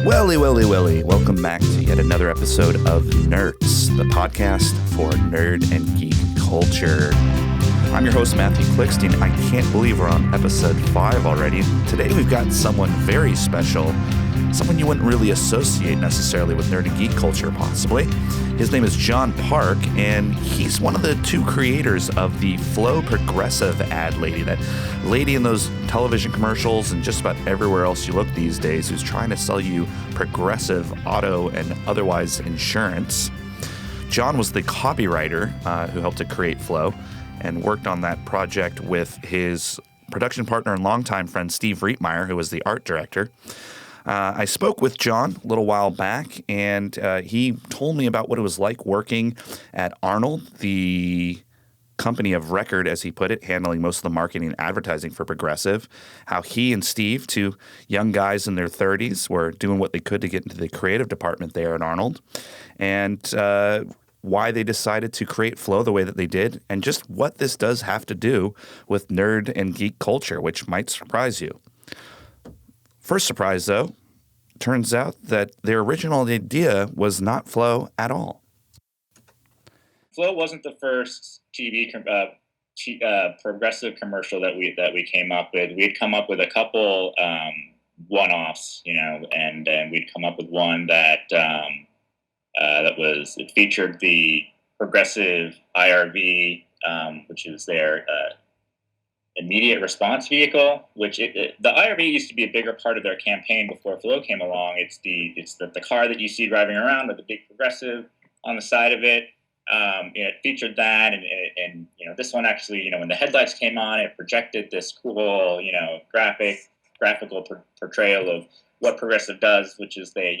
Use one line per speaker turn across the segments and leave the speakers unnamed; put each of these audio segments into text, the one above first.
Welly. Welcome back to yet another episode of Nerds, the podcast for nerd and geek culture. I'm your host, Matthew Clickstein. I can't believe we're on episode 5 already. Today we've got someone very special, someone you wouldn't really associate necessarily with nerd and geek culture, possibly. His name is John Park, and he's one of the 2 creators of the Flow Progressive ad lady, that lady in those television commercials and just about everywhere else you look these days who's trying to sell you progressive auto and otherwise insurance. John was the copywriter who helped to create Flow and worked on that project with his production partner and longtime friend Steve Rietmeyer, who was the art director. I spoke with John a little while back, and he told me about what it was like working at Arnold, the company of record, as he put it, handling most of the marketing and advertising for Progressive, how he and Steve, 2 young guys in their 30s, were doing what they could to get into the creative department there at Arnold, and why they decided to create Flow the way that they did, and just what this does have to do with nerd and geek culture, which might surprise you. First surprise, though, turns out that their original idea was not Flow at all.
Flow wasn't the first TV progressive commercial that we came up with. We had come up with a couple one-offs, and then we'd come up with one that it featured the Progressive IRV, which is their immediate response vehicle, which the IRV used to be a bigger part of their campaign before Flow came along. It's the car that you see driving around with the big Progressive on the side of it. It featured that, and this one actually, when the headlights came on, it projected this cool, graphical portrayal of what Progressive does, which is they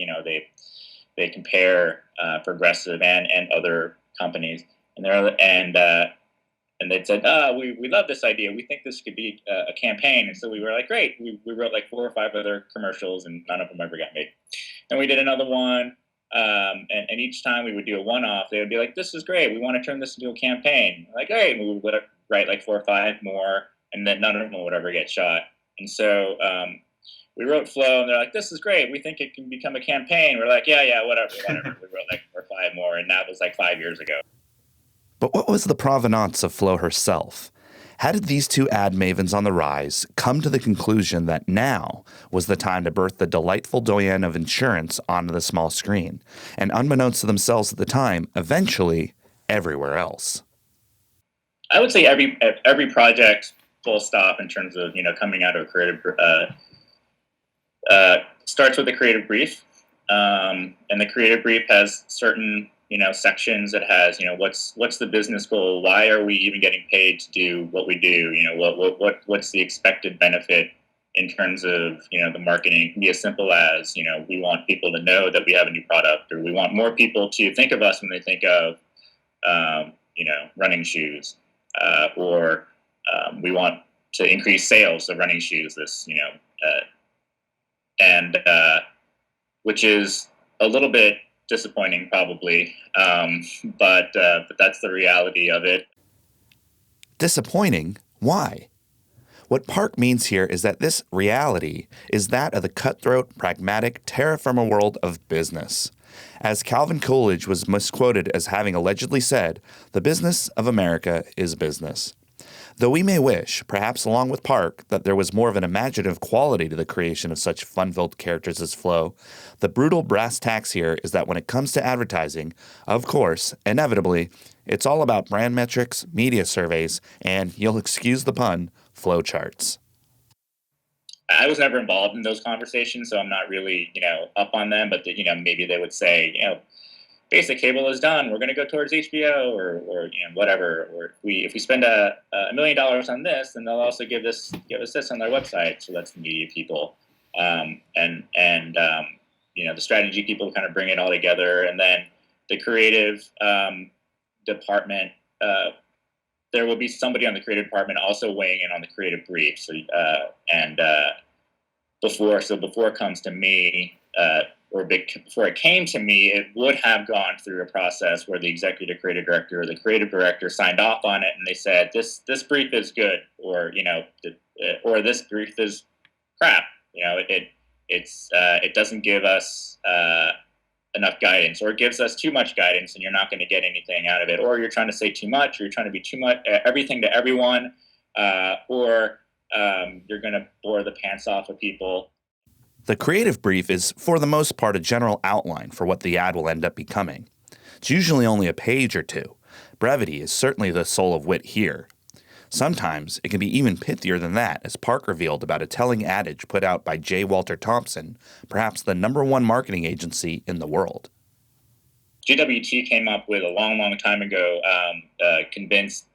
compare Progressive and other companies, and they said, we love this idea. We think this could be a campaign. And so we were like, great. We wrote like 4 or 5 other commercials, and none of them ever got made. And we did another one. And each time we would do a one-off, they would be like, this is great. We want to turn this into a campaign. Like, great. And we would write like 4 or 5 more, and then none of them would ever get shot. And so we wrote Flow, and they're like, this is great. We think it can become a campaign. We're like, yeah, whatever. We wrote like 4 or 5 more, and that was like 5 years ago.
But what was the provenance of Flow herself? How did these 2 ad mavens on the rise come to the conclusion that now was the time to birth the delightful doyen of insurance onto the small screen, and unbeknownst to themselves at the time, eventually everywhere else?
I would say every project, full stop, in terms of coming out of a creative starts with a creative brief, and the creative brief has certain sections. It has, what's the business goal? Why are we even getting paid to do what we do? What's the expected benefit in terms of, the marketing? It can be as simple as, we want people to know that we have a new product, or we want more people to think of us when they think of, running shoes, or we want to increase sales of running shoes, which is a little bit disappointing, probably, but that's the reality of it.
Disappointing? Why? What Park means here is that this reality is that of the cutthroat, pragmatic, terra firma world of business. As Calvin Coolidge was misquoted as having allegedly said, the business of America is business. Though we may wish, perhaps along with Park, that there was more of an imaginative quality to the creation of such fun-filled characters as Flow, the brutal brass tacks here is that when it comes to advertising, of course, inevitably, it's all about brand metrics, media surveys, and, you'll excuse the pun, flow charts.
I was never involved in those conversations, so I'm not really, up on them, but maybe they would say, basic cable is done. We're going to go towards HBO or whatever. Or if we spend $1 million on this, then they'll also give us this on their website. So that's the media people, and the strategy people kind of bring it all together, and then the creative department. There will be somebody on the creative department also weighing in on the creative brief. So before it comes to me. Before it came to me, it would have gone through a process where the executive creative director or the creative director signed off on it, and they said, "This brief is good," or this brief is crap. it doesn't give us enough guidance, or it gives us too much guidance and you're not going to get anything out of it, or you're trying to say too much, or you're trying to be too much, everything to everyone, or you're going to bore the pants off of people.
The creative brief is, for the most part, a general outline for what the ad will end up becoming. It's usually only a page or two. Brevity is certainly the soul of wit here. Sometimes it can be even pithier than that, as Park revealed about a telling adage put out by J. Walter Thompson, perhaps the #1 marketing agency in the world.
GWT came up with a long, long time ago, convince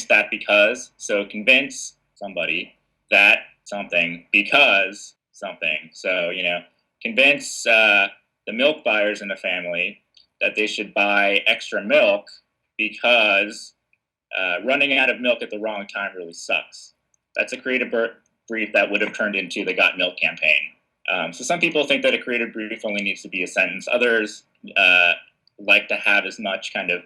that because. So convince somebody that something because something. So, convince the milk buyers in the family that they should buy extra milk because running out of milk at the wrong time really sucks. That's a creative brief that would have turned into the Got Milk campaign. So some people think that a creative brief only needs to be a sentence. Others like to have as much kind of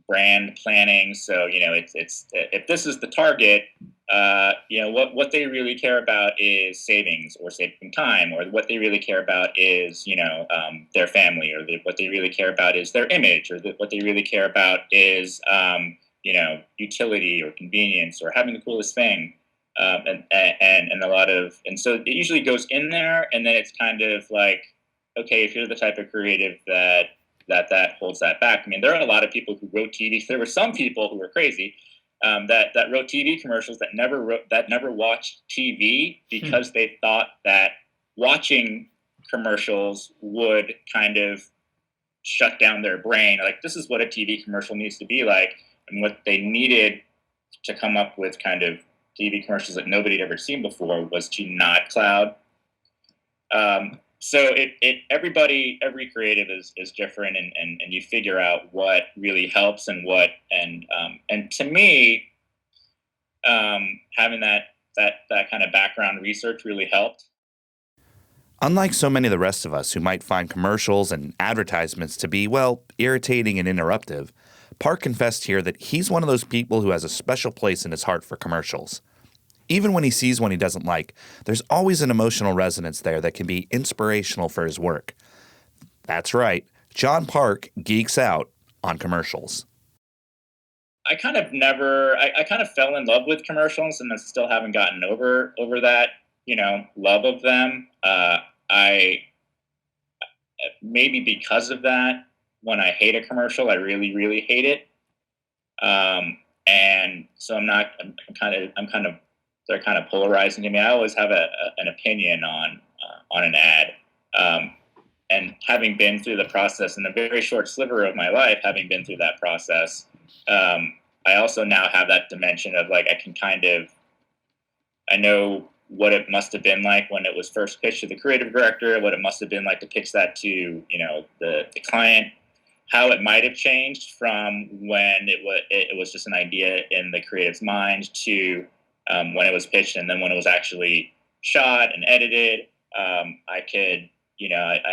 brand planning. So, it's if this is the target, what they really care about is savings or saving time, or what they really care about is, their family, or what they really care about is their image, or what they really care about is, utility or convenience or having the coolest thing. And so it usually goes in there, and then it's kind of like, okay, if you're the type of creative that holds that back. I mean, there are a lot of people who wrote TV. There were some people who were crazy that wrote TV commercials that never watched TV because they thought that watching commercials would kind of shut down their brain. Like, this is what a TV commercial needs to be like, and what they needed to come up with kind of TV commercials that nobody had ever seen before was to not cloud. So every creative is different, and you figure out what really helps and to me, having that kind of background research really helped.
Unlike so many of the rest of us who might find commercials and advertisements to be, well, irritating and interruptive, Park confessed here that he's one of those people who has a special place in his heart for commercials. Even when he sees one he doesn't like, there's always an emotional resonance there that can be inspirational for his work. That's right, John Park geeks out on commercials.
I kind of fell in love with commercials, and I still haven't gotten over that, love of them. I maybe because of that, when I hate a commercial, I really, really hate it. And so they're kind of polarizing to me. I always have an opinion on an ad. And having been through the process in a very short sliver of my life, having been through that process, I also now have that dimension of like, I know what it must have been like when it was first pitched to the creative director, what it must have been like to pitch that to, the client, how it might have changed from when it was just an idea in the creative's mind to when it was pitched, and then when it was actually shot and edited. I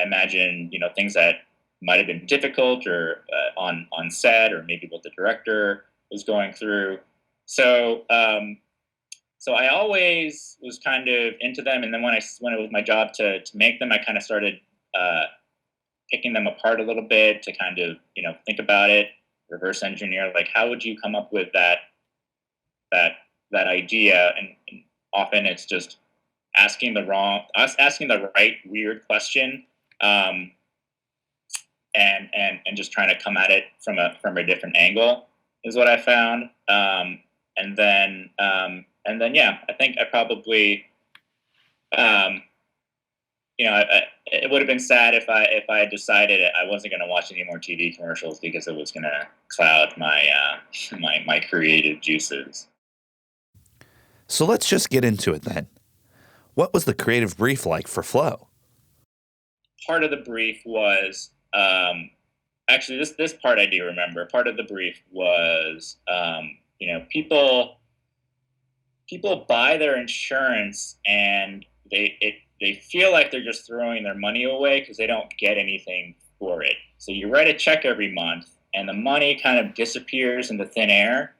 imagine, things that might have been difficult or on set, or maybe what the director was going through. So I always was kind of into them, and then when it was my job to make them, I kind of started picking them apart a little bit to kind of think about it, reverse engineer, like how would you come up with that idea, and often it's just asking the right weird question, and just trying to come at it from a different angle is what I found. And then I think I probably, it would have been sad if I had decided I wasn't going to watch any more TV commercials because it was going to cloud my creative juices.
So let's just get into it then. What was the creative brief like for Flow?
Part of the brief was, actually this part I do remember. Part of the brief was, people buy their insurance and they feel like they're just throwing their money away because they don't get anything for it. So you write a check every month, and the money kind of disappears into thin air,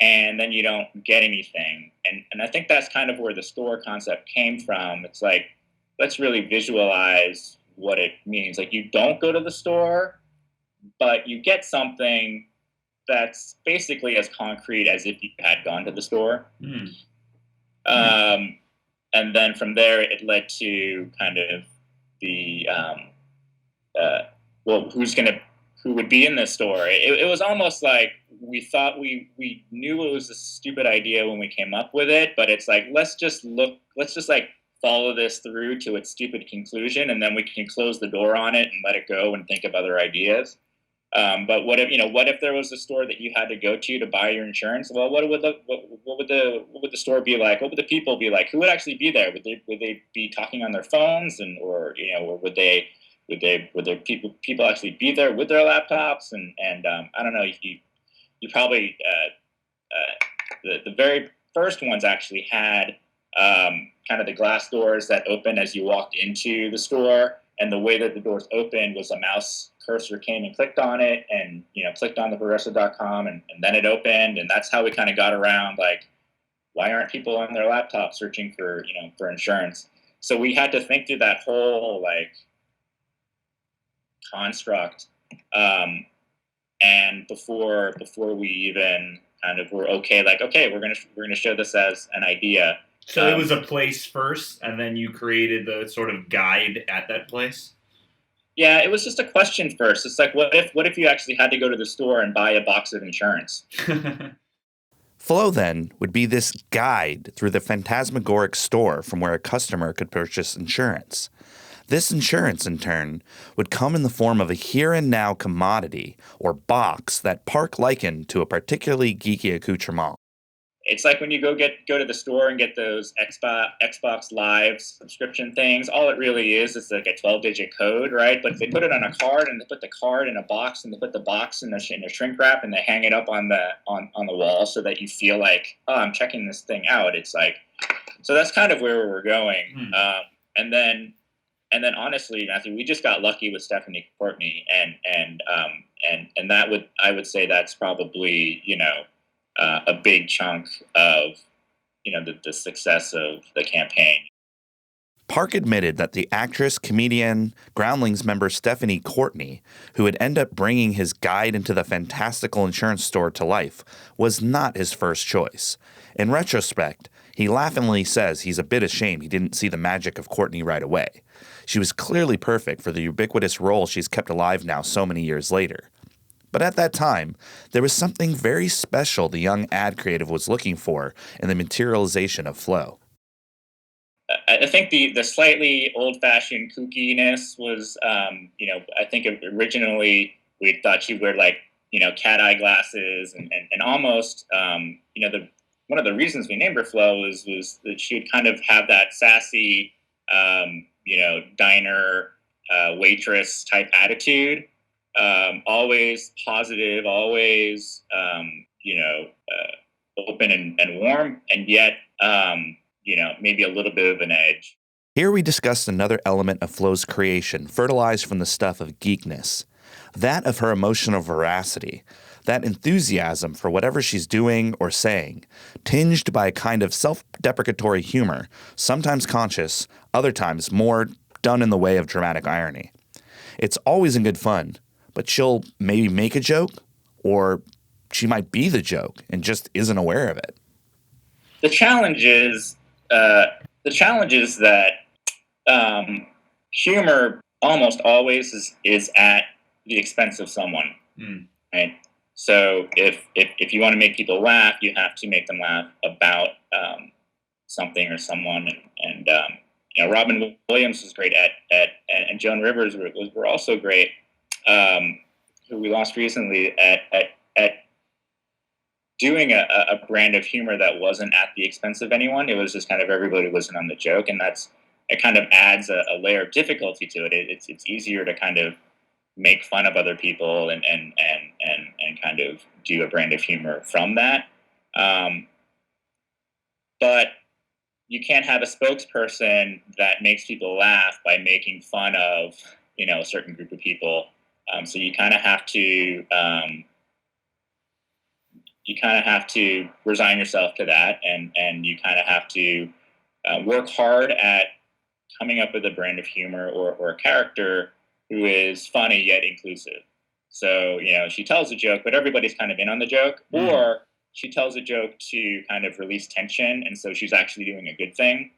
and then you don't get anything. And I think that's kind of where the store concept came from. It's like, let's really visualize what it means. Like, you don't go to the store, but you get something that's basically as concrete as if you had gone to the store. And then from there, it led to kind of the who would be in this store. It was almost like we thought we knew it was a stupid idea when we came up with it, but it's like, let's just like follow this through to its stupid conclusion, and then we can close the door on it and let it go and think of other ideas. But what if there was a store that you had to go to buy your insurance? Well, what would the store be like? What would the people be like? Who would actually be there? Would they be talking on their phones, or would people actually be there with their laptops? And I don't know. You probably the very first ones actually had kind of the glass doors that open as you walked into the store. And the way that the doors opened was a mouse cursor came and clicked on it, and clicked on the progressive.com, and then it opened, and that's how we kind of got around, like, why aren't people on their laptops searching for insurance? So we had to think through that whole like construct, and before we even kind of were okay, we're gonna show this as an idea.
So it was a place first, and then you created the sort of guide at that place?
Yeah, it was just a question first. It's like, what if you actually had to go to the store and buy a box of insurance?
Flow, then, would be this guide through the phantasmagoric store from where a customer could purchase insurance. This insurance, in turn, would come in the form of a here-and-now commodity or box that Park likened to a particularly geeky accoutrement.
It's like when you go to the store and get those Xbox Live subscription things. All it really is like a 12-digit code, right? But they put it on a card, and they put the card in a box, and they put the box in a shrink wrap, and they hang it up on the wall so that you feel like, oh, I'm checking this thing out. It's like, so that's kind of where we're going. And then honestly, Matthew, we just got lucky with Stephanie Courtney, and I would say that's probably a big chunk of the success of the campaign.
Park admitted that the actress, comedian, Groundlings member Stephanie Courtney, who would end up bringing his guide into the fantastical insurance store to life, was not his first choice. In retrospect, he laughingly says he's a bit ashamed he didn't see the magic of Courtney right away. She was clearly perfect for the ubiquitous role she's kept alive now so many years later. But at that time, there was something very special the young ad creative was looking for in the materialization of Flow.
I think the slightly old-fashioned kookiness was, I think originally we thought she'd wear cat eye glasses and almost, one of the reasons we named her Flow was that she would kind of have that sassy, diner waitress type attitude. Always positive, always, open and warm, and yet, maybe a little bit of an edge.
Here we discussed another element of Flow's creation, fertilized from the stuff of geekness. That of her emotional veracity, that enthusiasm for whatever she's doing or saying, tinged by a kind of self-deprecatory humor, sometimes conscious, other times more done in the way of dramatic irony. It's always in good fun, but she'll maybe make a joke, or she might be the joke and just isn't aware of it.
The challenge is that humor almost always is at the expense of someone, right? So if you want to make people laugh, you have to make them laugh about something or someone, and Robin Williams was great at and Joan Rivers were also great. Who we lost recently at doing a brand of humor that wasn't at the expense of anyone. It was just kind of everybody was in on the joke, and it kind of adds a layer of difficulty to it. It's easier to kind of make fun of other people and kind of do a brand of humor from that. But you can't have a spokesperson that makes people laugh by making fun of a certain group of people. So you kind of have to resign yourself to that, and you kind of have to work hard at coming up with a brand of humor or a character who is funny yet inclusive. So, she tells a joke, but everybody's kind of in on the joke, or she tells a joke to kind of release tension, and so she's actually doing a good thing.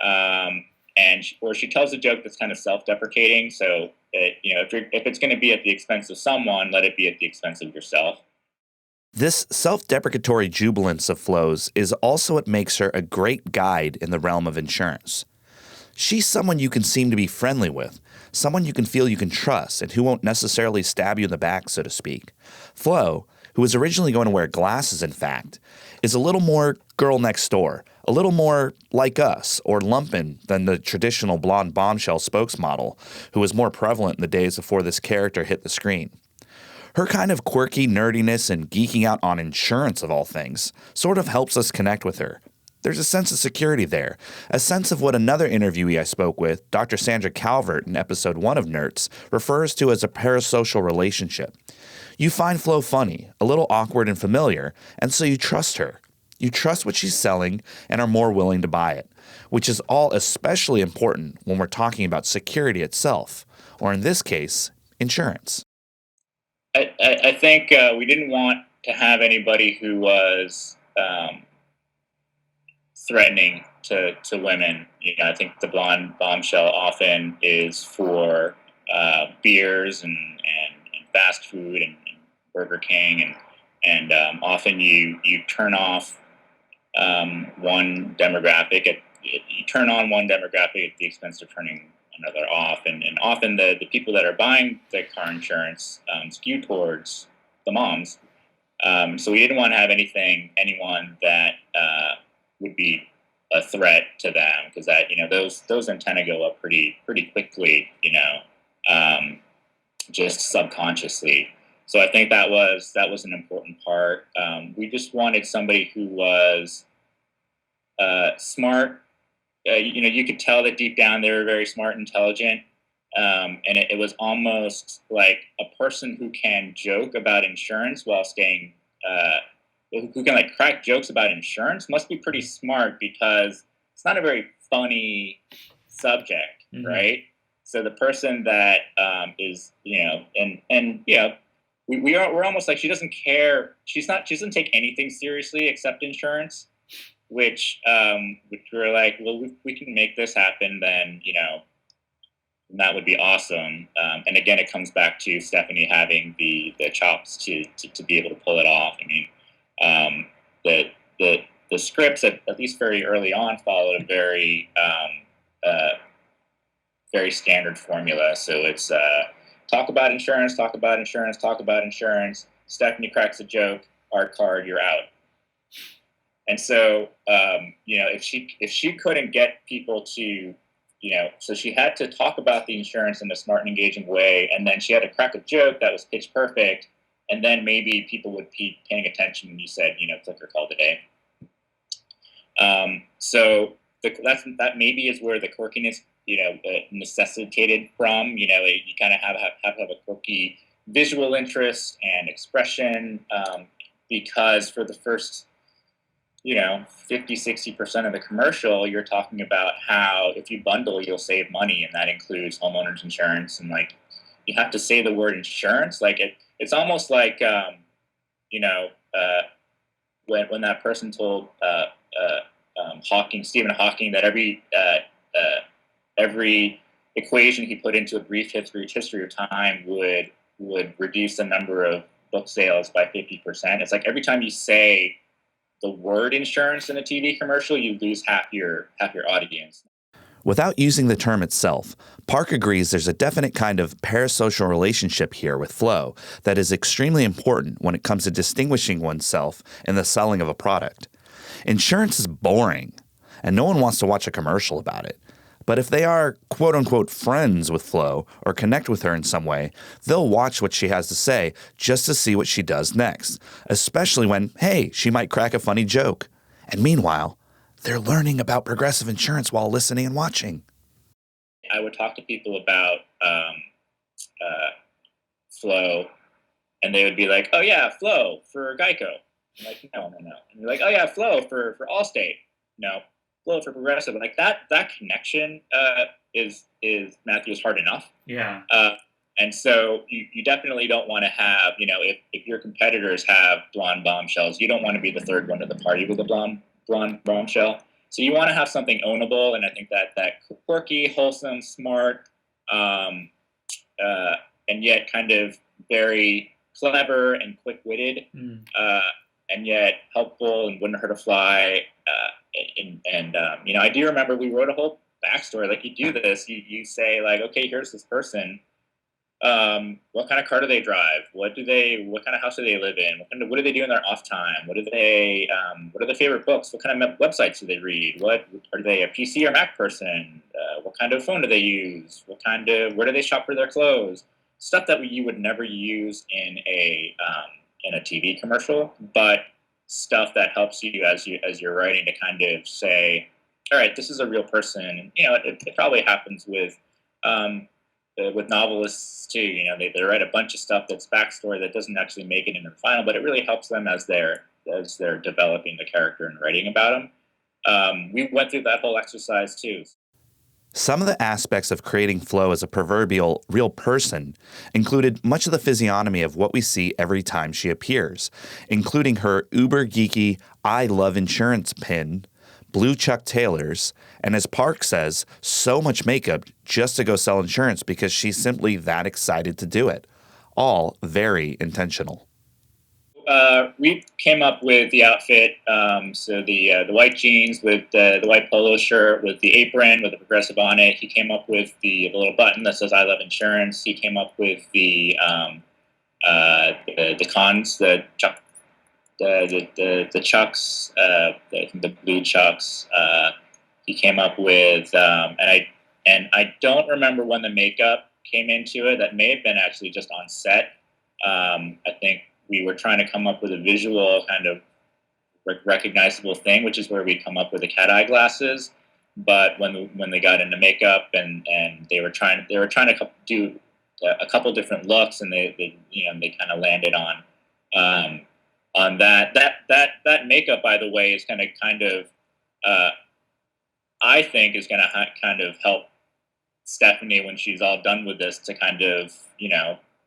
Or she tells a joke that's kind of self-deprecating. So, if it's going to be at the expense of someone, let it be at the expense of yourself.
This self-deprecatory jubilance of Flo's is also what makes her a great guide in the realm of insurance. She's someone you can seem to be friendly with, someone you can feel you can trust, and who won't necessarily stab you in the back, so to speak. Flo, who was originally going to wear glasses, in fact, is a little more girl next door, a little more like us, or lumpen than the traditional blonde bombshell spokesmodel, who was more prevalent in the days before this character hit the screen. Her kind of quirky nerdiness and geeking out on insurance of all things sort of helps us connect with her. There's a sense of security there, a sense of what another interviewee I spoke with, Dr. Sandra Calvert in episode 1 of Nerds, refers to as a parasocial relationship. You find Flo funny, a little awkward and familiar, and so you trust her. You trust what she's selling and are more willing to buy it, which is all especially important when we're talking about security itself, or in this case, insurance.
I think we didn't want to have anybody who was threatening to women. I think the blonde bombshell often is for beers and fast food and Burger King, and often you turn off one demographic. You turn on one demographic at the expense of turning another off, and often the people that are buying the car insurance skew towards the moms. So we didn't want to have anyone that would be a threat to them, because that those antennae go up pretty quickly, just subconsciously. So I think that was an important part. We just wanted somebody who was smart. You could tell that deep down they were very smart, intelligent, and it was almost like a person who can joke about insurance while staying, who can crack jokes about insurance must be pretty smart, because it's not a very funny subject, right? So the person that is, we're almost like she doesn't care. She doesn't take anything seriously except insurance. Which we're like, well, we can make this happen, then, that would be awesome. And again, it comes back to Stephanie having the chops to be able to pull it off. I mean, the scripts, at least very early on, followed a very standard formula. So it's talk about insurance, talk about insurance, talk about insurance. Stephanie cracks a joke, art card, you're out. And so, if she couldn't get people to, so she had to talk about the insurance in a smart and engaging way, and then she had to crack a joke that was pitch perfect, and then maybe people would be paying attention when you said, click or call today. So that maybe is where the quirkiness, necessitated from. You kind of have a quirky visual interest and expression, because for the first 50-60% of the commercial, you're talking about how if you bundle, you'll save money, and that includes homeowners insurance. And you have to say the word insurance. It's almost like when that person told Stephen Hawking that every equation he put into a brief history of time would reduce the number of book sales by 50%. It's like every time you say the word insurance in a TV commercial, you lose half your audience.
Without using the term itself, Park agrees there's a definite kind of parasocial relationship here with Flo that is extremely important when it comes to distinguishing oneself in the selling of a product. Insurance is boring, and no one wants to watch a commercial about it. But if they are quote-unquote friends with Flo or connect with her in some way, they'll watch what she has to say just to see what she does next, especially when, hey, she might crack a funny joke. And meanwhile, they're learning about Progressive insurance while listening and watching.
I would talk to people about Flo, and they would be like, oh yeah, Flo for Geico. I'm like, no. And they're like, oh yeah, Flo for Allstate. No. Flo for progressive. Like that connection is Matthew, is hard enough.
Yeah.
And so you definitely don't want to have, if your competitors have blonde bombshells, you don't want to be the third one to the party with a blonde bombshell. So you want to have something ownable, and I think that quirky, wholesome, smart, um, and yet kind of very clever and quick-witted, and yet helpful and wouldn't hurt a fly. I do remember we wrote a whole backstory. Like, you do this, you say, like, okay, here's this person. What kind of car do they drive? What kind of house do they live in? What do they do in their off time? What are their favorite books? What kind of websites do they read? Are they a PC or Mac person? What kind of phone do they use? Where do they shop for their clothes? Stuff that you would never use in a TV commercial, but stuff that helps you as you're writing to kind of say, all right, this is a real person. And, it probably happens with novelists too. They write a bunch of stuff that's backstory that doesn't actually make it into the final, but it really helps them as they're developing the character and writing about them. We went through that whole exercise too.
Some of the aspects of creating Flo as a proverbial real person included much of the physiognomy of what we see every time she appears, including her uber geeky I love insurance pin, blue Chuck Taylors, and as Park says, so much makeup just to go sell insurance because she's simply that excited to do it. All very intentional.
We came up with the outfit, so the white jeans with the white polo shirt with the apron with the progressive on it. He came up with the little button that says "I love insurance." He came up with the cons, the chucks, the blue chucks. He came up with, and I don't remember when the makeup came into it. That may have been actually just on set. I think we were trying to come up with a visual kind of recognizable thing, which is where we come up with the cat eye glasses. But when they got into makeup and they were trying to do a couple different looks, and they kind of landed on that makeup. By the way, is kind of I think is going to kind of help Stephanie when she's all done with this to kind of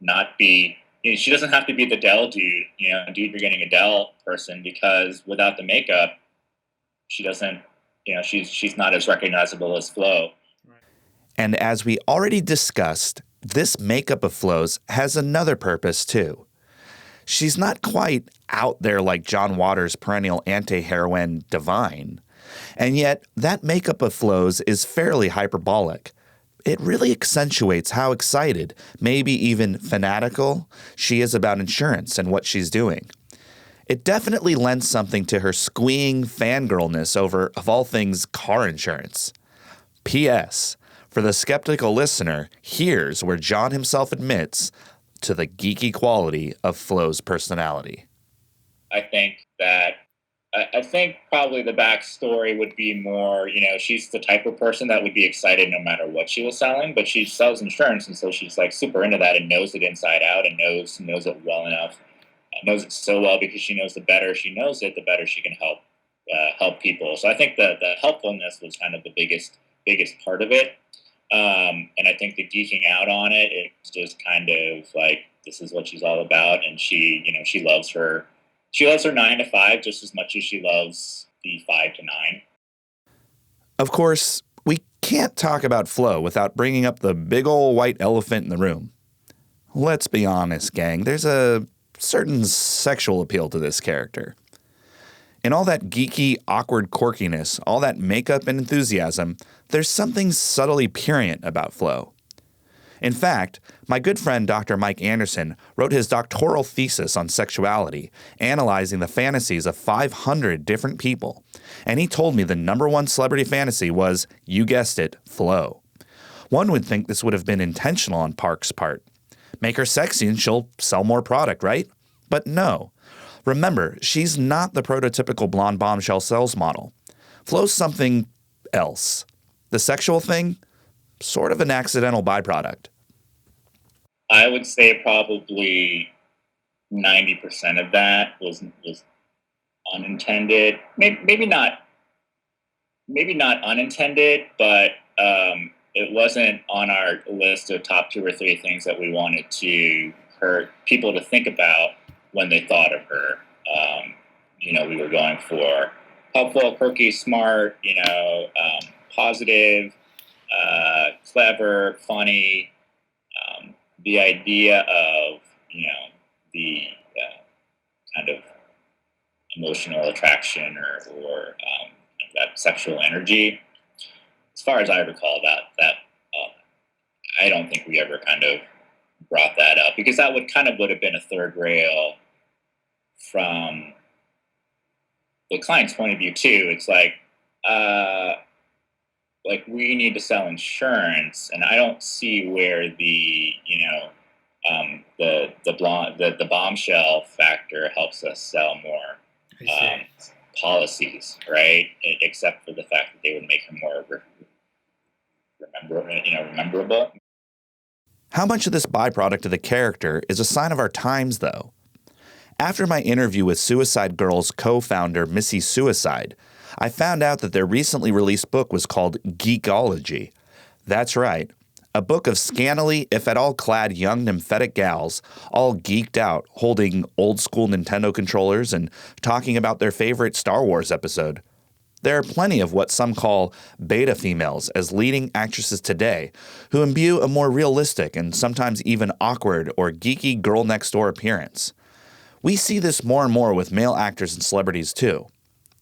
not be. She doesn't have to be the Dell dude, dude, you're getting a Dell person, because without the makeup, she doesn't, she's not as recognizable as Flo.
And as we already discussed, this makeup of Flo's has another purpose too. She's not quite out there like John Waters' perennial anti-heroine divine. And yet, that makeup of Flo's is fairly hyperbolic. It really accentuates how excited, maybe even fanatical, she is about insurance and what she's doing. It definitely lends something to her squeeing fangirlness over, of all things, car insurance. P.S. For the skeptical listener, here's where John himself admits to the geeky quality of Flo's personality.
I think probably the backstory would be more, she's the type of person that would be excited no matter what she was selling, but she sells insurance, and so she's like super into that and knows it inside out and knows it well enough, knows it so well because she knows the better she knows it, the better she can help people. So I think the helpfulness was kind of the biggest part of it, and I think the geeking out on it's just kind of like this is what she's all about, and she loves her. She loves her 9 to 5 just as much as she loves the 5 to 9.
Of course, we can't talk about Flo without bringing up the big ol' white elephant in the room. Let's be honest, gang. There's a certain sexual appeal to this character. In all that geeky, awkward quirkiness, all that makeup and enthusiasm, there's something subtly prurient about Flo. In fact, my good friend Dr. Mike Anderson wrote his doctoral thesis on sexuality, analyzing the fantasies of 500 different people, and he told me the number one celebrity fantasy was, you guessed it, Flo. One would think this would have been intentional on Park's part. Make her sexy and she'll sell more product, right? But no. Remember, she's not the prototypical blonde bombshell sales model. Flo's something else. The sexual thing? Sort of an accidental byproduct.
I would say probably 90% of that was unintended. Maybe not maybe not unintended, but it wasn't on our list of top 2 or 3 things that we wanted her people to think about when they thought of her. We were going for helpful, quirky, smart, positive, clever, funny. The idea of the kind of emotional attraction or that sexual energy. As far as I recall, that I don't think we ever kind of brought that up, because that would have been a third rail from the client's point of view too. It's like we need to sell insurance, and I don't see where the the bombshell factor helps us sell more policies, right? Except for the fact that they would make her more rememberable.
How much of this byproduct of the character is a sign of our times, though? After my interview with Suicide Girls co-founder Missy Suicide, I found out that their recently released book was called Geekology. That's right, a book of scantily, if at all clad young nymphetic gals, all geeked out, holding old-school Nintendo controllers and talking about their favorite Star Wars episode. There are plenty of what some call beta females as leading actresses today who imbue a more realistic and sometimes even awkward or geeky girl-next-door appearance. We see this more and more with male actors and celebrities too.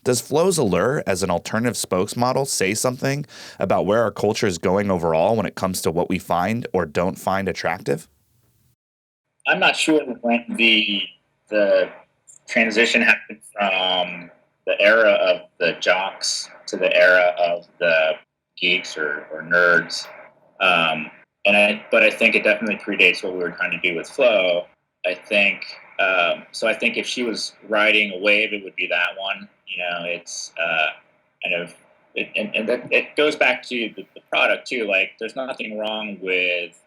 Does Flo's allure as an alternative spokesmodel say something about where our culture is going overall when it comes to what we find or don't find attractive?
I'm not sure when the transition happened from the era of the jocks to the era of the geeks or nerds. But I think it definitely predates what we were trying to do with Flo. I think if she was riding a wave, it would be that one. It's it goes back to the product too. Like, there's nothing wrong with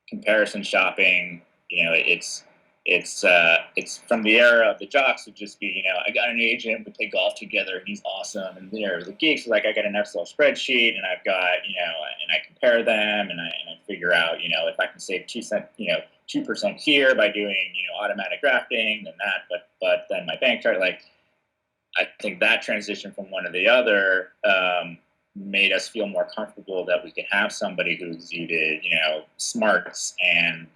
comparison shopping. It's from the era of the jocks would just be, I got an agent, we play golf together, and he's awesome. And the geeks are like, I got an Excel spreadsheet, and I've got, and I compare them, and I figure out, if I can save 2% here by doing, automatic drafting, then that, but then my bank chart, like, I think that transition from one to the other made us feel more comfortable that we could have somebody who exuded, smarts and,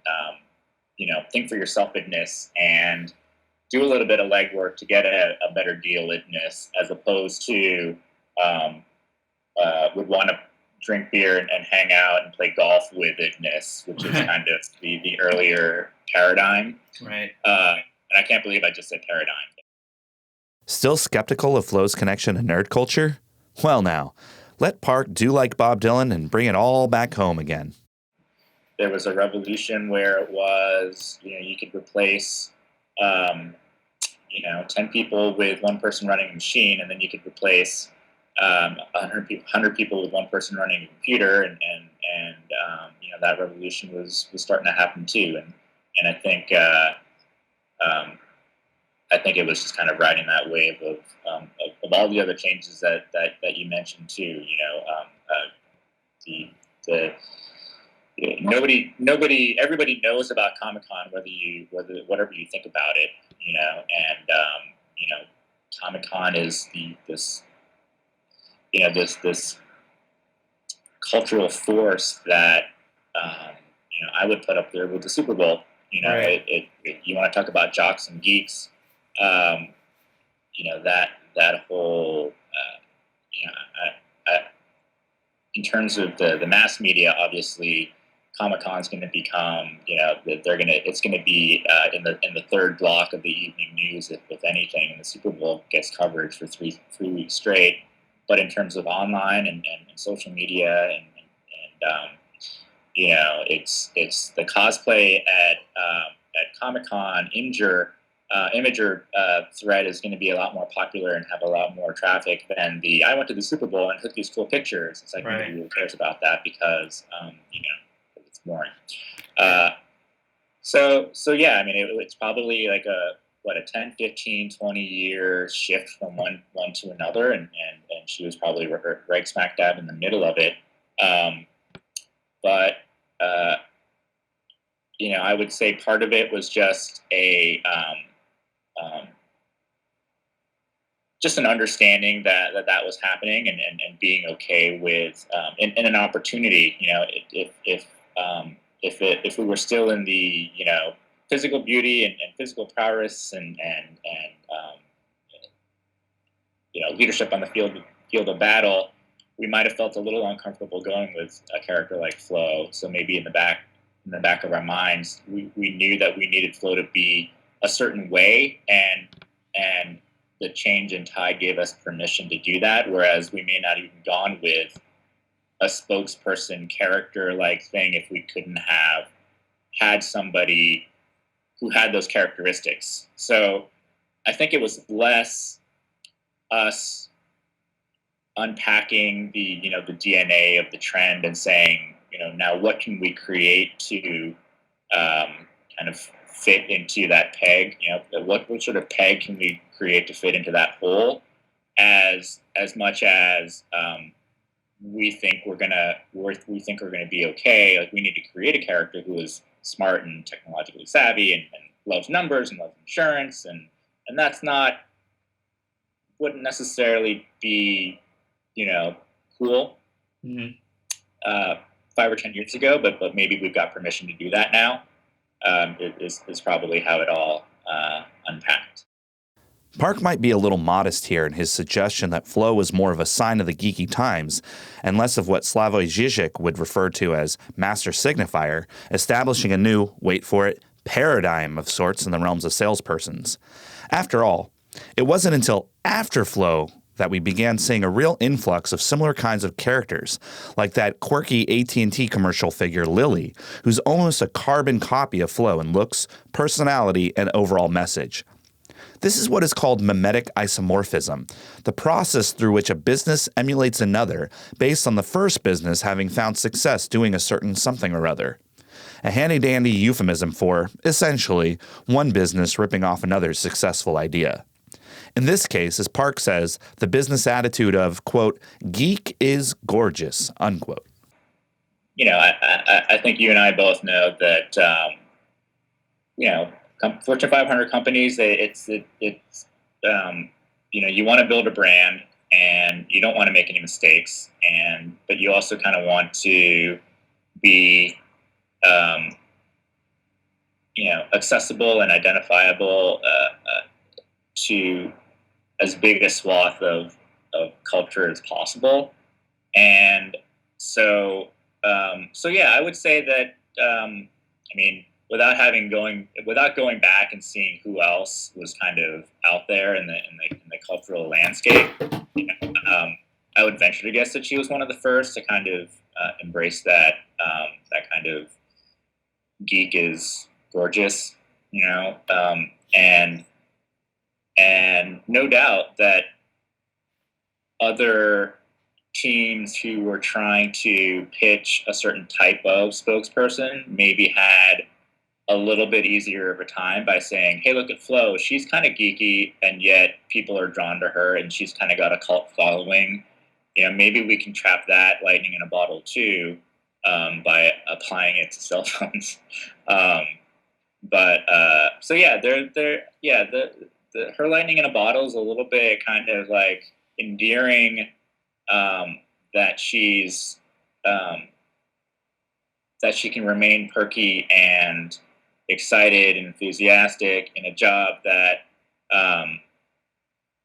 think for yourselfness and do a little bit of legwork to get a better deal-ness, as opposed to would want to drink beer and hang out and play golf with itness, which is kind of the earlier paradigm.
Right.
And I can't believe I just said paradigm.
Still skeptical of Flo's connection to nerd culture? Well now, let Park do like Bob Dylan and bring it all back home again.
There was a revolution where it was, you could replace, 10 people with one person running a machine, and then you could replace 100 people with one person running a computer, and that revolution was starting to happen too, and I think it was just kind of riding that wave of all the other changes that you mentioned too. Everybody knows about Comic-Con, whatever you think about it, and Comic-Con is this cultural force that I would put up there with the Super Bowl.
Right.
You want to talk about jocks and geeks, that whole in terms of the mass media, obviously Comic-Con is going to become, it's going to be in the third block of the evening news, if anything, and the Super Bowl gets coverage for three weeks straight. But in terms of online and social media and it's the cosplay at Comic-Con Imager thread is going to be a lot more popular and have a lot more traffic than I went to the Super Bowl and took these cool pictures. It's like,
right.
Nobody really cares about that because it's boring. So yeah, I mean, it's probably like a 10, 15, 20 year shift from one to another. And she was probably right smack dab in the middle of it. But I would say part of it was just just an understanding that was happening and being okay with and an opportunity. If we were still in the physical beauty and physical prowess and leadership on the field of battle, we might have felt a little uncomfortable going with a character like Flo. So maybe in the back of our minds, we knew that we needed Flo to be a certain way, and the change in tide gave us permission to do that. Whereas we may not even gone with a spokesperson character-like thing if we couldn't have had somebody who had those characteristics. So I think it was less us unpacking the DNA of the trend and saying, now what can we create to kind of fit into that peg? What sort of peg can we create to fit into that hole? As much as we think we're gonna be okay. Like, we need to create a character who is smart and technologically savvy and loves numbers and loves insurance, and that's wouldn't necessarily be cool 5 or 10 years ago, but maybe we've got permission to do that now. Is probably how it all unpacked.
Park might be a little modest here in his suggestion that Flo was more of a sign of the geeky times and less of what Slavoj Žižek would refer to as master signifier, establishing a new, wait for it, paradigm of sorts in the realms of salespersons. After all, it wasn't until after Flo that we began seeing a real influx of similar kinds of characters, like that quirky AT&T commercial figure Lily, who's almost a carbon copy of Flo in looks, personality, and overall message. This is what is called mimetic isomorphism, the process through which a business emulates another based on the first business having found success doing a certain something or other. A handy-dandy euphemism for, essentially, one business ripping off another's successful idea. In this case, as Park says, the business attitude of, quote, geek is gorgeous, unquote.
I think you and I both know that, Fortune 500 companies, you want to build a brand and you don't want to make any mistakes, but you also kind of want to be, accessible and identifiable to as big a swath of culture as possible. And so yeah, I would say that, without going back and seeing who else was kind of out there in the cultural landscape, I would venture to guess that she was one of the first to kind of embrace that kind of geek is gorgeous, and no doubt that other teams who were trying to pitch a certain type of spokesperson maybe had a little bit easier of a time by saying, hey, look at Flo. She's kind of geeky, and yet people are drawn to her, and she's kind of got a cult following. Maybe we can trap that lightning in a bottle too, by applying it to cell phones. Her lightning in a bottle is a little bit kind of like endearing, that she's that she can remain perky and excited and enthusiastic in a job that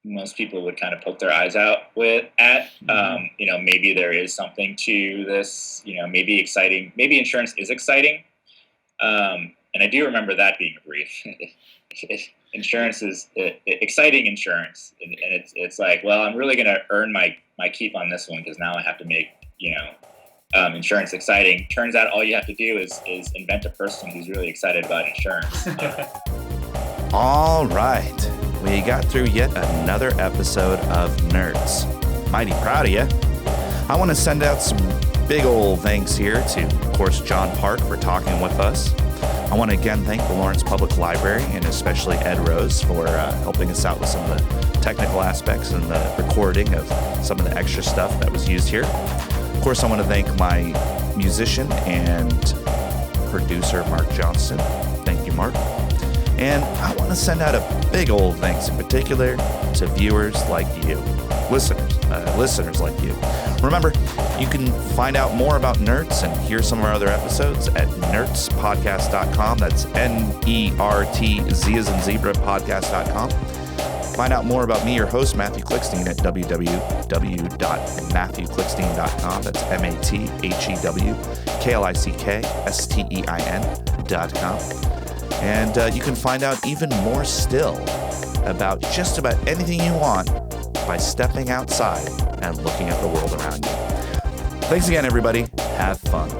most people would kind of poke their eyes out at. Maybe there is something to this, maybe exciting, maybe insurance is exciting. And I do remember that being a brief. Insurance is exciting insurance. And it's like, well, I'm really going to earn my keep on this one because now I have to make, insurance exciting. Turns out all you have to do is invent a person who's really excited about insurance.
All right. We got through yet another episode of Nerds. Mighty proud of you. I want to send out some big old thanks here to, of course, John Park for talking with us. I want to again thank the Lawrence Public Library and especially Ed Rose for helping us out with some of the technical aspects and the recording of some of the extra stuff that was used here. Of course, I want to thank my musician and producer, Mark Johnston. Thank you, Mark. And I want to send out a big old thanks in particular to viewers like you, listeners like you. Remember, you can find out more about Nerds and hear some of our other episodes at nerdspodcast.com. That's NERTZ as in zebra podcast.com. Find out more about me, your host, Matthew Klickstein, at www.matthewklickstein.com. That's MATHEWKLICKSTEIN.com. And you can find out even more still about just about anything you want by stepping outside and looking at the world around you. Thanks again, everybody. Have fun.